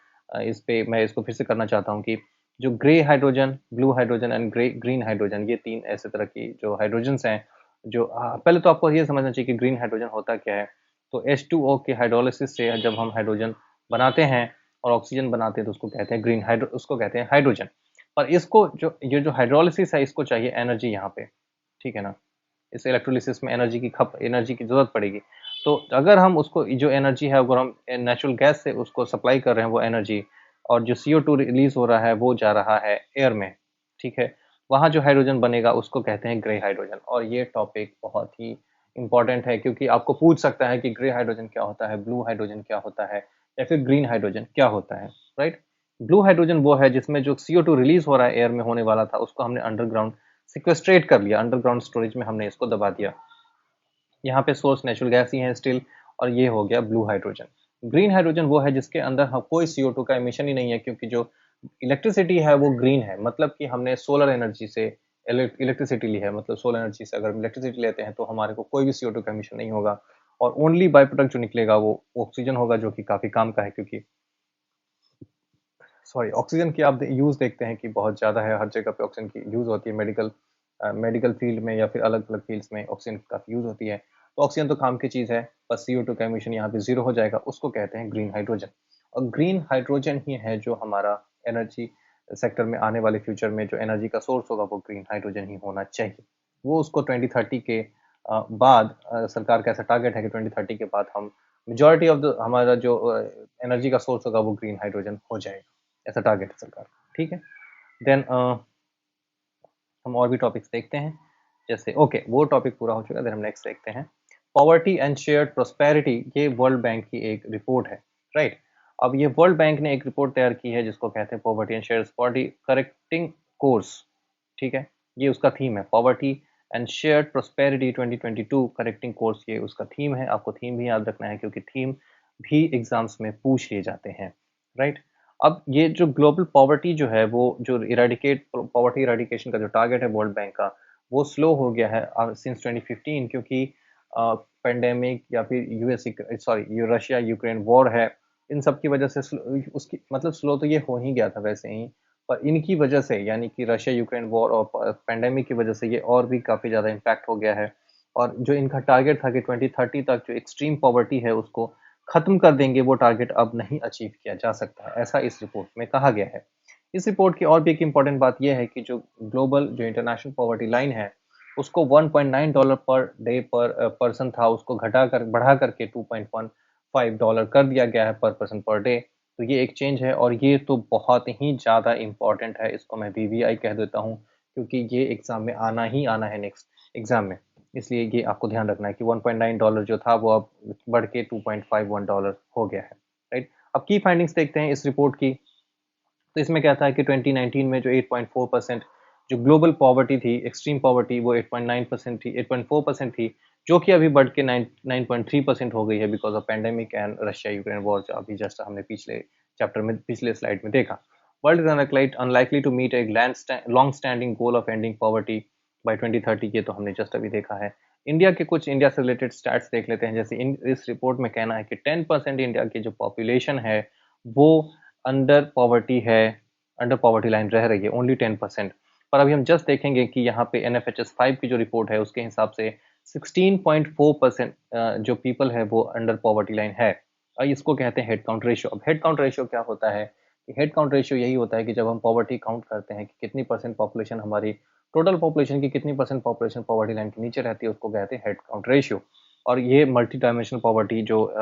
S1: इस पे मैं इसको फिर से करना चाहता हूँ कि जो grey hydrogen, blue hydrogen and green hydrogen, ये 3 ऐसे तरह की जो हाइड्रोजन्स हैं, जो पहले तो आपको ये समझना चाहिए कि ग्रीन हाइड्रोजन होता क्या है। तो H2O के हाइड्रोलिसिस से जब हम हाइड्रोजन बनाते हैं और ऑक्सीजन बनाते हैं, तो उसको कहते हैं हाइड्रोजन। पर इसको जो ये जो हाइड्रोलिसिस है, इसको चाहिए एनर्जी यहाँ पे, ठीक है ना? इस इलेक्ट्रोलिसिस में एनर्जी की ज़रूरत पड़ेगी। तो अगर हम उसको जो एनर्जी है, अगर हम नेचुरल गैस से उसको सप्लाई कर रहे हैं वो एनर्जी, और जो CO2 रिलीज़ हो रहा है वो जा रहा है एयर में, ठीक है? वहाँ जो हाइड्रोजन बनेगा उसको कहते हैं ग्रे हाइड्रोजन, और ये टॉपिक बहुत ही इम्पोर्टेंट है, क्योंकि आपको पूछ सकता है कि ग्रे हाइड्रोजन क्या होता है, ब्लू हाइड्रोजन क्या होता है, या फिर ग्रीन हाइड्रोजन क्या होता है, राइट? ब्लू हाइड्रोजन वो है जिसमें जो CO2 रिलीज़ हो रहा है एयर में होने वाला था, उसको हमने अंडरग्राउंड सिक्वेस्ट्रेट कर लिया, अंडरग्राउंड स्टोरेज में हमने इसको दबा दिया। यहाँ पे सोर्स नेचुरल गैस ही है स्टिल, और ये हो गया ब्लू हाइड्रोजन। ग्रीन हाइड्रोजन वो है जिसके अंदर कोई CO2 का एमिशन ही नहीं है, क्योंकि जो इलेक्ट्रिसिटी है वो ग्रीन है, मतलब कि हमने सोलर एनर्जी से इलेक्ट्रिसिटी ली है, मतलब सोलर एनर्जी से अगर इलेक्ट्रिसिटी लेते हैं तो हमारे को कोई भी CO2 का एमिशन नहीं होगा, और ओनली बाय प्रोडक्ट जो निकलेगा वो ऑक्सीजन होगा, जो कि काफी काम का है, क्योंकि सॉरी, ऑक्सीजन की आप यूज़ देखते हैं कि बहुत ज़्यादा है, हर जगह पे ऑक्सीजन की यूज़ होती है, मेडिकल फील्ड में या फिर अलग-अलग फील्ड्स में ऑक्सीजन काफ़ी यूज़ होती है। तो ऑक्सीजन तो काम की चीज़ है, बस CO2 का एमिशन यहाँ पे ज़ीरो हो जाएगा, उसको कहते हैं ग्रीन हाइड्रोजन। और ग्रीन हाइड्रोजन ही है जो हमारा एनर्जी सेक्टर में आने वाले फ्यूचर में जो एनर्जी का सोर्स होगा, वो ग्रीन हाइड्रोजन ही होना चाहिए। वो उसको 2030 के बाद सरकार का ऐसा टारगेट है कि 2030 के बाद हम मेजॉरिटी ऑफ द हमारा जो एनर्जी का सोर्स होगा वो ग्रीन हाइड्रोजन हो जाएगा। ऐसा टारगेट है सरकार का, ठीक है? देन हम और भी टॉपिक्स देखते हैं, जैसे ओके, वो टॉपिक पूरा हो चुका है, देन हम नेक्स्ट देखते हैं। पॉवर्टी एंड शेयर्ड प्रोस्पेरिटी, ये वर्ल्ड बैंक की एक रिपोर्ट है, राइट? अब ये वर्ल्ड बैंक ने एक रिपोर्ट तैयार की है जिसको कहते हैं poverty and shared poverty correcting course, ठीक है? ये उसका थीम है, poverty and shared prosperity 2022 correcting course, ये उसका थीम है। आपको थीम भी याद रखना है, क्योंकि थीम भी एग्जाम्स में पूछ लिए जाते हैं, राइट? अब ये जो ग्लोबल पॉवर्टी जो है, वो जो पॉवर्टी इरेडिकेशन का जो टारगेट है वर्ल्ड बैंक का, वो स्लो हो गया है सिंस 2015, क्योंकि पेंडेमिक या फिर रशिया यूक्रेन वॉर है, इन सब की वजह से उसकी मतलब स्लो तो ये हो ही गया था वैसे ही, पर इनकी वजह से, यानी कि रशिया यूक्रेन वॉर और पेंडेमिक की वजह से ये और भी काफ़ी ज़्यादा इम्पैक्ट हो गया है। और जो इनका टारगेट था कि 2030 तक जो एक्सट्रीम पॉवर्टी है उसको खत्म कर देंगे, वो टारगेट अब नहीं अचीव किया जा सकता है, ऐसा इस रिपोर्ट में कहा गया है। इस रिपोर्ट की और भी एक इम्पॉर्टेंट बात यह है कि जो इंटरनेशनल पॉवर्टी लाइन है, उसको $1.9 पर डे पर पर्सन था, उसको बढ़ा करके $2.15 कर दिया गया है पर पर्सन पर डे। तो ये एक चेंज है, और ये तो बहुत ही ज़्यादा इम्पोर्टेंट है, इसको मैं BVI कह देता हूँ, क्योंकि ये एग्ज़ाम में आना ही आना है नेक्स्ट एग्ज़ाम में। इसलिए ये आपको ध्यान रखना है कि $1.9 जो था वो अब बढ़ के $2.51 हो गया है, राइट? अब की फाइंडिंग्स देखते हैं इस रिपोर्ट की। तो इसमें क्या था कि 2019 में जो 8.4% जो ग्लोबल पॉवर्टी थी, एक्सट्रीम पॉवर्टी, वो 8.9% थी, 8.4% थी, जो कि अभी बढ़ के 9.3% हो गई है, because of pandemic and Russia Ukraine war, जो अभी जस्ट हमने पिछले स्लाइड में देखा। World is unlikely to meet a long standing goal of ending poverty by 2030, ये तो हमने जस्ट अभी देखा है। इंडिया से रिलेटेड स्टैट्स देख लेते हैं, जैसे इस रिपोर्ट में कहना है कि 10% इंडिया की जो पॉपुलेशन है वो अंडर पॉवर्टी है, अंडर पॉवर्टी लाइन रह रही है, ओनली 10%। पर अभी हम जस्ट देखेंगे कि यहाँ पे NFHS 5 की जो रिपोर्ट है उसके हिसाब से 16.4% जो पीपल है वो अंडर पॉवर्टी लाइन है, और इसको कहते हैं हेड काउंट रेशियो। अब हेड काउंट रेशियो क्या होता है? हेड काउंट रेशियो यही होता है कि जब हम पॉवर्टी काउंट करते हैं कि कितनी परसेंट पॉपुलेशन हमारी, टोटल पॉपुलेशन की कितनी परसेंट पॉपुलेशन पॉवर्टी लाइन के नीचे रहती है, उसको कहते हैं हेड काउंट रेशियो। और ये मल्टी डायमेंशनल पॉवर्टी जो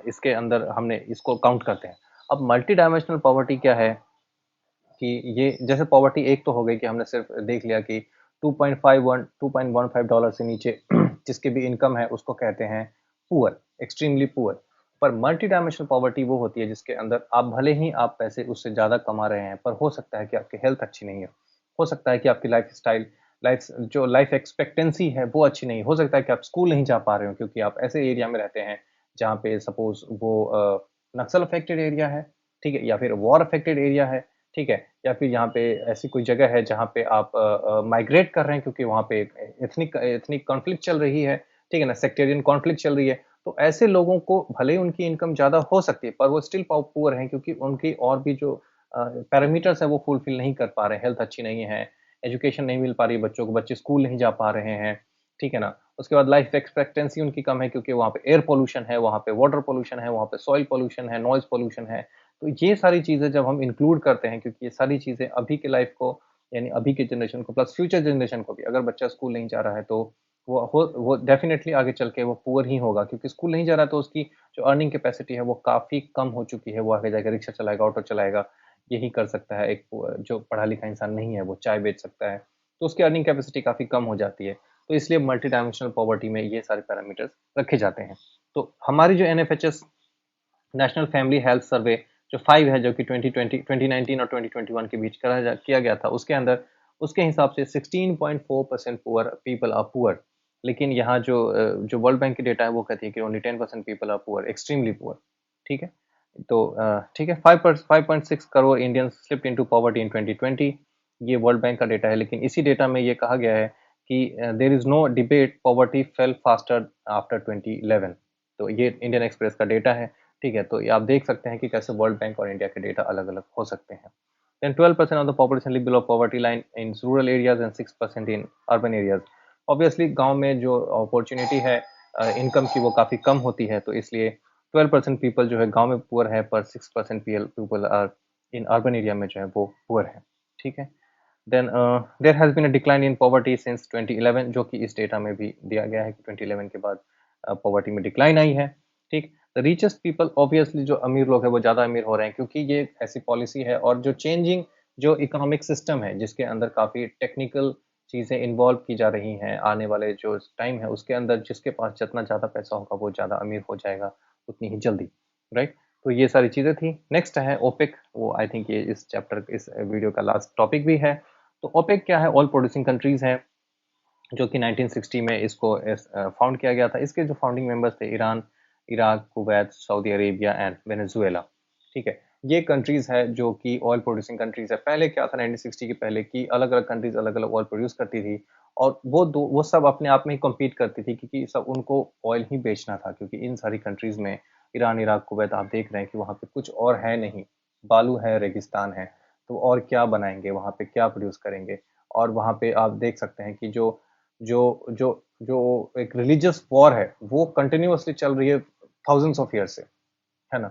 S1: इसके अंदर हमने इसको काउंट करते हैं। अब मल्टी डायमेंशनल पॉवर्टी क्या है कि ये जैसे पॉवर्टी एक तो हो गई कि हमने सिर्फ देख लिया कि 2.15 से नीचे जिसकी भी इनकम है उसको कहते हैं पुअर, एक्सट्रीमली पुअर। पर मल्टी डायमेंशनल पॉवर्टी वो होती है जिसके अंदर आप भले ही आप पैसे उससे ज़्यादा कमा रहे हैं, पर हो सकता है कि आपकी हेल्थ अच्छी नहीं हो सकता है कि आपकी लाइफ एक्सपेक्टेंसी है वो अच्छी नहीं हो सकता है कि आप स्कूल नहीं जा पा रहे हो, क्योंकि आप ऐसे एरिया में रहते हैं जहाँ पे सपोज वो नक्सल अफेक्टेड एरिया है, ठीक है, या फिर वॉर अफेक्टेड एरिया है, ठीक है, या फिर यहाँ पे ऐसी कोई जगह है जहाँ पे आप माइग्रेट कर रहे हैं क्योंकि वहाँ पे एथनिक एथनिक कॉन्फ्लिक्ट चल रही है, ठीक है ना, सेक्टेरियन कॉन्फ्लिक्ट चल रही है, तो ऐसे लोगों को भले ही उनकी इनकम ज़्यादा हो सकती है, पर वो स्टिल पुअर हैं, क्योंकि उनकी और भी जो पैरामीटर्स है वो फुलफिल नहीं कर पा रहे हैं, हेल्थ अच्छी नहीं है, एजुकेशन नहीं मिल पा रही है बच्चों को, बच्चे स्कूल नहीं जा पा रहे हैं, ठीक है ना? उसके बाद लाइफ एक्सपेक्टेंसी उनकी कम है, क्योंकि वहाँ पे एयर पॉल्यूशन है, वहाँ पे वाटर पॉल्यूशन है, वहाँ पे सॉइल पॉल्यूशन है, नॉइज़ पॉल्यूशन है। तो ये सारी चीज़ें जब हम इंक्लूड करते हैं, क्योंकि ये सारी चीज़ें अभी के लाइफ को, यानी अभी के जनरेशन को प्लस फ्यूचर जनरेशन को भी, अगर बच्चा स्कूल नहीं जा रहा है तो वो डेफ़िनेटली आगे चल के वो पुअर ही होगा, क्योंकि स्कूल नहीं जा रहा है तो उसकी जो अर्निंग कैपेसिटी है वो काफ़ी कम हो चुकी है। वो आगे जाके रिक्शा चलाएगा, ऑटो चलाएगा, यही कर सकता है। एक जो पढ़ा लिखा इंसान नहीं है वो चाय बेच सकता है, तो उसकी अर्निंग कैपेसिटी काफ़ी कम हो जाती है। तो इसलिए मल्टी डायमेंशनल पॉवर्टी में ये सारे पैरामीटर्स रखे जाते हैं। तो हमारी जो NFHS national family health survey जो 5 है, जो कि 2020 2019 और 2021 के बीच किया गया था, उसके अंदर उसके हिसाब से 16.4% पुअर पीपल आर पुअर। लेकिन यहाँ जो वर्ल्ड बैंक की डेटा है वो कहती है कि only 10% people are poor, extremely poor. ठीक है, तो ठीक है, 5.6 crore Indians slipped into poverty in 2020, ये वर्ल्ड बैंक का डेटा है। लेकिन इसी डेटा में ये कहा गया है कि there is no debate, poverty fell faster after 2011। तो ये इंडियन एक्सप्रेस का डेटा है। ठीक है, तो ये आप देख सकते हैं कि कैसे वर्ल्ड बैंक और इंडिया के डेटा अलग अलग हो सकते हैं। Then 12% of the population live below poverty line in rural areas and 6% in urban areas. Obviously गांव में जो अपॉर्चुनिटी है इनकम की वो काफ़ी कम होती है, तो इसलिए 12% पीपल जो है गांव में पुअर है, पर 6% people are in urban area में जो है वो पुअर है। ठीक है, then there has been a decline in poverty since 2011, जो कि इस डेटा में भी दिया गया है कि 2011 के बाद पॉवर्टी में डिक्लाइन आई है। ठीक, द रिचेस्ट पीपल, ऑब्वियसली जो अमीर लोग हैं वो ज़्यादा अमीर हो रहे हैं, क्योंकि ये ऐसी पॉलिसी है और जो चेंजिंग जो इकोनॉमिक सिस्टम है, जिसके अंदर काफ़ी टेक्निकल चीज़ें इन्वॉल्व की जा रही हैं, आने वाले जो टाइम है उसके अंदर जिसके पास जितना ज़्यादा पैसा होगा वो ज़्यादा अमीर हो जाएगा उतनी ही जल्दी, राइट? तो ये सारी चीज़ें थी। नेक्स्ट है ओपेक, वो आई थिंक ये इस चैप्टर इस वीडियो का लास्ट टॉपिक भी है। तो ओपेक क्या है? ऑयल प्रोड्यूसिंग कंट्रीज हैं, जो कि 1960 में इसको फाउंड किया गया था। इसके जो फाउंडिंग मेंबर्स थे Iran, Iraq, Kuwait, Saudi Arabia and Venezuela. ठीक है, ये कंट्रीज है जो कि ऑयल प्रोड्यूसिंग कंट्रीज है। पहले क्या था 1960 के पहले की अलग अलग कंट्रीज अलग अलग ऑयल प्रोड्यूस करती थी, और वो सब अपने आप में ही कम्पीट करती थी, क्योंकि सब उनको ऑयल ही बेचना था। क्योंकि इन सारी कंट्रीज में ईरान, इराक, कुवैत, आप देख रहे हैं कि वहाँ पे कुछ और है नहीं, बालू है, रेगिस्तान है, तो और क्या बनाएंगे वहाँ पे, क्या प्रोड्यूस करेंगे? और वहाँ पे आप देख सकते हैं कि जो जो जो जो एक रिलीजियस वॉर है वो कंटिन्यूअसली चल रही है थाउजेंड्स ऑफ ईयर से, है ना?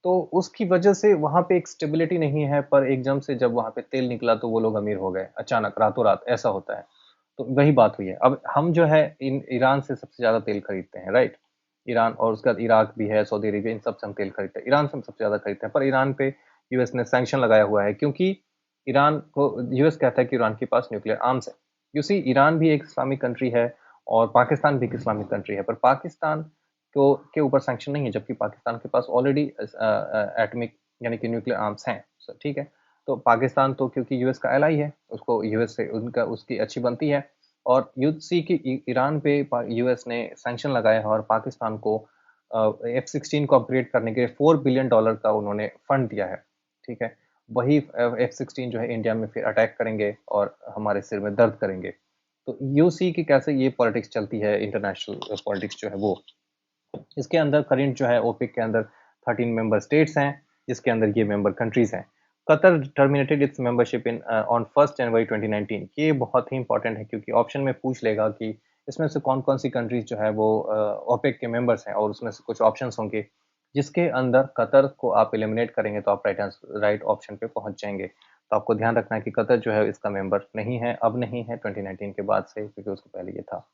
S1: तो उसकी वजह से वहां पे एक स्टेबिलिटी नहीं है, पर एकदम से जब वहां पे तेल निकला तो वो लोग अमीर हो गए अचानक, रातों रात, ऐसा होता है। तो वही बात हुई है। अब हम जो है इन ईरान से सबसे ज्यादा तेल खरीदते हैं, राइट? ईरान, और उसके बाद इराक भी है, सऊदी अरेबिया, इन सब से हम तेल खरीदते हैं। ईरान से हम सबसे ज्यादा खरीदते हैं, पर ईरान पे यूएस ने सैंक्शन लगाया हुआ है, क्योंकि ईरान को यूएस कहता है कि ईरान के पास न्यूक्लियर आर्म्स है। यू सी, ईरान भी एक इस्लामिक कंट्री है और पाकिस्तान भी एक इस्लामिक कंट्री है, पर पाकिस्तान को के ऊपर सैंक्शन नहीं है, जबकि पाकिस्तान के पास ऑलरेडी एटमिक यानी कि न्यूक्लियर आर्म्स हैं। ठीक है, तो पाकिस्तान तो क्योंकि यूएस का एलाई है, उसको यूएस से उनका उसकी अच्छी बनती है। और यू सी कि ईरान पे यूएस ने सैंक्शन लगाया है, और पाकिस्तान को F-16 को अपग्रेड करने के लिए $4 बिलियन का उन्होंने फंड दिया है। ठीक है, वही F-16 जो है इंडिया में फिर अटैक करेंगे और हमारे सिर में दर्द करेंगे। तो यू सी कि कैसे ये पॉलिटिक्स चलती है, इंटरनेशनल पॉलिटिक्स जो है वो। इसके अंदर करंट जो है ओपेक के अंदर 13 मेंबर स्टेट्स हैं, जिसके अंदर ये मेंबर कंट्रीज हैं। Qatar terminated it's membership in on 1 जनवरी 2019। ये बहुत ही इंपॉर्टेंट है, क्योंकि ऑप्शन में पूछ लेगा कि इसमें से कौन कौन सी कंट्रीज जो है वो ओपेक के मेंबर्स हैं, और उसमें से कुछ ऑप्शंस होंगे जिसके अंदर कतर को आप एलिमिनेट करेंगे तो आप राइट ऑप्शन पे पहुंच जाएंगे। तो आपको ध्यान रखना है कि कतर जो है इसका मेंबर नहीं है, अब नहीं है, 2019 के बाद से, क्योंकि उसके पहले ये था।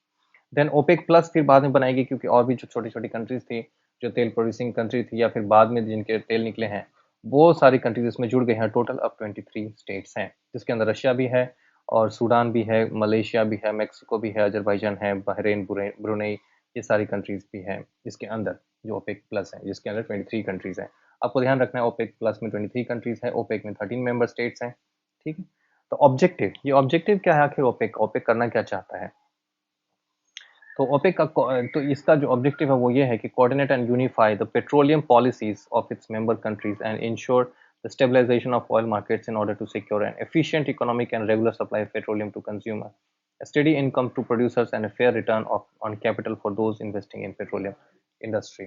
S1: देन ओपेक प्लस फिर बाद में बनाएगी, क्योंकि और भी जो छोटी छोटी कंट्रीज थी, जो तेल प्रोड्यूसिंग कंट्री थी, या फिर बाद में जिनके तेल निकले हैं, वो सारी कंट्रीज इसमें जुड़ गए हैं। टोटल अब 23 स्टेट्स हैं, जिसके अंदर रशिया भी है, और सूडान भी है, मलेशिया भी है, मेक्सिको भी है, अजरबैजान है, बहरीन, ब्रुनेई, ये सारी कंट्रीज भी हैं इसके अंदर, जो ओपेक प्लस है, जिसके अंदर 23 कंट्रीज हैं। आपको ध्यान रखना है ओपेक प्लस में 23 कंट्रीज है, ओपेक में 13 मेंबर स्टेट्स हैं। ठीक है, तो ऑब्जेक्टिव, ये ऑब्जेक्टिव क्या है आखिर? ओपेक ओपेक करना क्या चाहता है? तो ओपेक का तो इसका जो ऑब्जेक्टिव है वो ये है कि coordinate and unify the petroleum policies of its member countries and ensure the stabilisation of oil markets in order to secure an efficient economic and regular supply of petroleum to consumer steady income to producers and a fair return on capital for those investing in petroleum industry.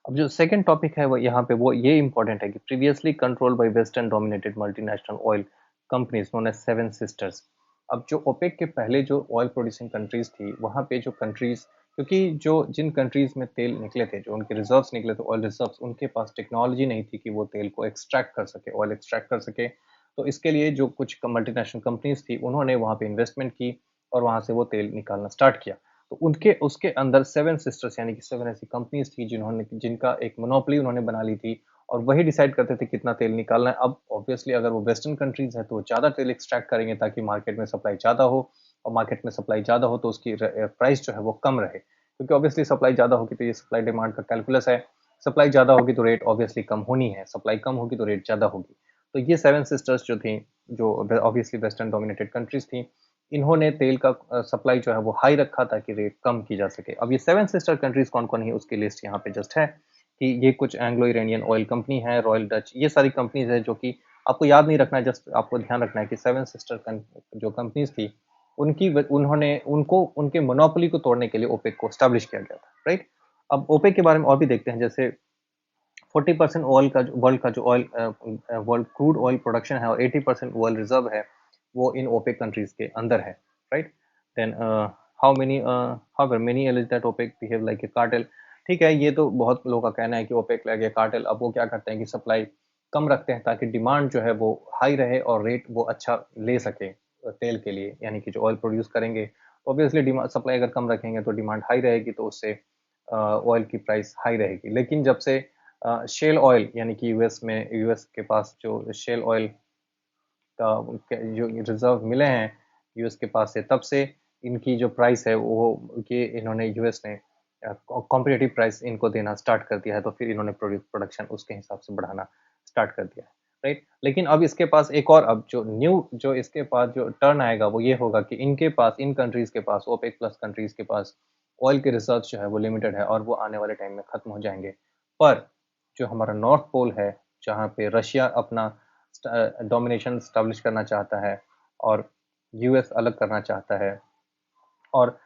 S1: अब जो सेकंड टॉपिक है वो यहाँ पे वो ये इंपॉर्टेंट है कि previously controlled by western dominated multinational oil companies known as seven sisters. अब जो ओपेक के पहले जो ऑयल प्रोड्यूसिंग कंट्रीज थी वहाँ पे जो कंट्रीज, क्योंकि जो जिन कंट्रीज में तेल निकले थे, जो उनके रिजर्व्स निकले थे ऑयल रिजर्व्स, उनके पास टेक्नोलॉजी नहीं थी कि वो तेल को एक्सट्रैक्ट कर सके, ऑयल एक्सट्रैक्ट कर सके। तो इसके लिए जो कुछ मल्टीनेशनल कंपनीज थी उन्होंने वहाँ पे इन्वेस्टमेंट की और वहाँ से वो तेल निकालना स्टार्ट किया। तो उनके उसके अंदर सेवन सिस्टर्स यानी कि सेवन ऐसी कंपनीज थी जिनका एक मोनोपोली उन्होंने बना ली थी और वही डिसाइड करते थे कितना तेल निकालना है। अब ऑब्वियसली अगर वो वेस्टर्न कंट्रीज है तो वो ज़्यादा तेल एक्सट्रैक्ट करेंगे ताकि मार्केट में सप्लाई ज़्यादा हो, और मार्केट में सप्लाई ज़्यादा हो तो उसकी प्राइस जो है वो कम रहे, क्योंकि ऑब्वियसली सप्लाई ज़्यादा होगी तो ये सप्लाई डिमांड का कैलकुलस है। सप्लाई ज़्यादा होगी तो रेट ऑब्वियसली कम होनी है, सप्लाई कम होगी तो रेट ज़्यादा होगी। तो ये सेवन सिस्टर्स जो थी, जो ऑब्वियसली वेस्टर्न डोमिनेटेड कंट्रीज थी, इन्होंने तेल का सप्लाई जो है वो हाई रखा ताकि रेट कम की जा सके। अब ये सेवन सिस्टर कंट्रीज कौन कौन है उसकी लिस्ट यहाँ पे जस्ट है कि ये कुछ एंग्लो इरानियन ऑयल कंपनी है, रॉयल डच, ये सारी कंपनीज है जो कि आपको याद नहीं रखना है, जस्ट आपको ध्यान रखना है कि सेवन सिस्टर जो कंपनीज थी उन्होंने उनको उनके मोनोपोली को तोड़ने के लिए ओपेक को स्टैब्लिश किया गया था, राइट। अब ओपेक के बारे में और भी देखते हैं, जैसे 40% ऑयल का वर्ल्ड का जो oil world crude oil production है और 80% ऑयल रिजर्व है वो इन ओपेक कंट्रीज के अंदर है, right. Then how many allies that OPEC behave like a cartel. ठीक है, ये तो बहुत लोगों का कहना है कि ओपेक लाइक ए कार्टेल। अब वो क्या करते हैं कि सप्लाई कम रखते हैं ताकि डिमांड जो है वो हाई रहे और रेट वो अच्छा ले सके तेल के लिए, यानी कि जो ऑयल प्रोड्यूस करेंगे ऑब्वियसली डिमांड, सप्लाई अगर कम रखेंगे तो डिमांड हाई रहेगी तो उससे ऑयल की प्राइस हाई रहेगी। लेकिन जब से शेल ऑयल यानी कि यूएस के पास जो शेल ऑयल का जो रिजर्व मिले हैं यूएस के पास से, तब से इनकी जो प्राइस है वो ये इन्होंने यूएस ने कॉम्पिटिटिव प्राइस इनको देना स्टार्ट कर दिया है, तो फिर इन्होंने प्रोडक्शन उसके हिसाब से बढ़ाना स्टार्ट कर दिया है, राइट। लेकिन अब इसके पास एक और, अब जो इसके पास जो टर्न आएगा वो ये होगा कि इनके पास, इन कंट्रीज के पास, ओपेक प्लस कंट्रीज के पास ऑयल के रिजर्व जो है वो लिमिटेड है और वो आने वाले टाइम में खत्म हो जाएंगे। पर जो हमारा नॉर्थ पोल है, जहाँ पे रशिया अपना डोमिनेशन स्टैब्लिश करना चाहता है और यूएस अलग करना चाहता है, और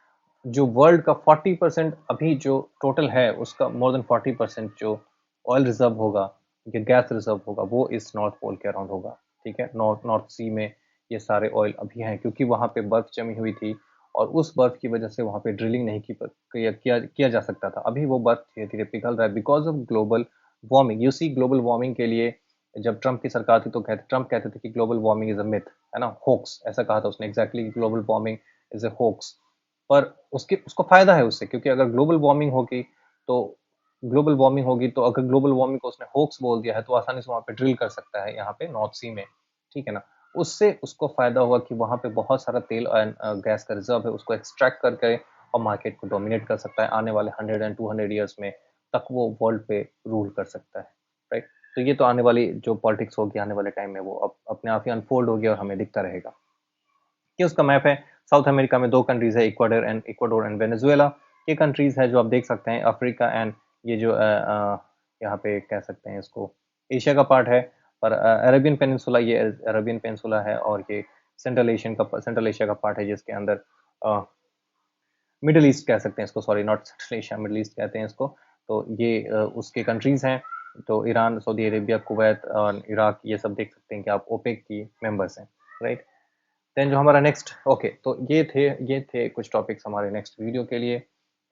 S1: जो वर्ल्ड का 40% अभी जो टोटल है उसका मोर देन 40% जो ऑयल रिजर्व होगा या गैस रिजर्व होगा वो इस नॉर्थ पोल के अराउंड होगा, ठीक है। नॉर्थ सी में ये सारे ऑयल अभी हैं क्योंकि वहाँ पे बर्फ जमी हुई थी और उस बर्फ की वजह से वहाँ पे ड्रिलिंग नहीं किया जा सकता था। अभी वो बर्फ धीरे धीरे पिघल रहा है because of global warming. You see, global warming के लिए जब ट्रम्प की सरकार थी तो ट्रम्प कहते थे कि global warming is a myth, है ना, होक्स, ऐसा कहा था उसने exactly, global warming is a hoax. पर उसको फायदा है उससे, क्योंकि अगर ग्लोबल वार्मिंग होगी तो अगर ग्लोबल वार्मिंग को उसने होक्स बोल दिया है तो आसानी से वहां पे ड्रिल कर सकता है, यहाँ पे नॉर्थ सी में, ठीक है ना। उससे उसको फायदा होगा कि वहां पे बहुत सारा तेल और गैस का रिजर्व है, उसको एक्सट्रैक्ट करके और मार्केट को डोमिनेट कर सकता है। आने वाले 100 एंड 200 ईयर्स में तक वो वर्ल्ड पे रूल कर सकता है, राइट। तो ये तो आने वाली जो पॉलिटिक्स होगी आने वाले टाइम में वो अपने आप ही अनफोल्ड होगी और हमें दिखता रहेगा। ये उसका मैप है। साउथ अमेरिका में दो कंट्रीज है, इक्वाडोर एंड वेनेजुएला। ये कंट्रीज है जो आप देख सकते हैं। अफ्रीका एंड ये जो यहाँ पे कह सकते हैं इसको एशिया का पार्ट है, पर अरेबियन पेनिनसुला, ये अरेबियन पेनिनसुला है, और ये सेंट्रल एशिया का पार्ट है जिसके अंदर मिडिल ईस्ट कह सकते हैं इसको, sorry not central Asia, middle east कहते हैं इसको। तो ये उसके कंट्रीज हैं। तो ईरान, सऊदी अरेबिया, कुवैत और इराक, ये सब देख सकते हैं कि आप ओपेक की मेंबर्स हैं, राइट। देन जो हमारा नेक्स्ट, ओके, तो ये थे कुछ टॉपिक्स हमारे नेक्स्ट वीडियो के लिए,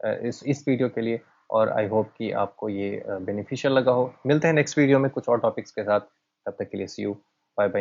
S1: इस वीडियो के लिए, और आई होप कि आपको ये बेनिफिशियल लगा हो। मिलते हैं नेक्स्ट वीडियो में कुछ और टॉपिक्स के साथ, तब तक के लिए सी यू, बाय बाय।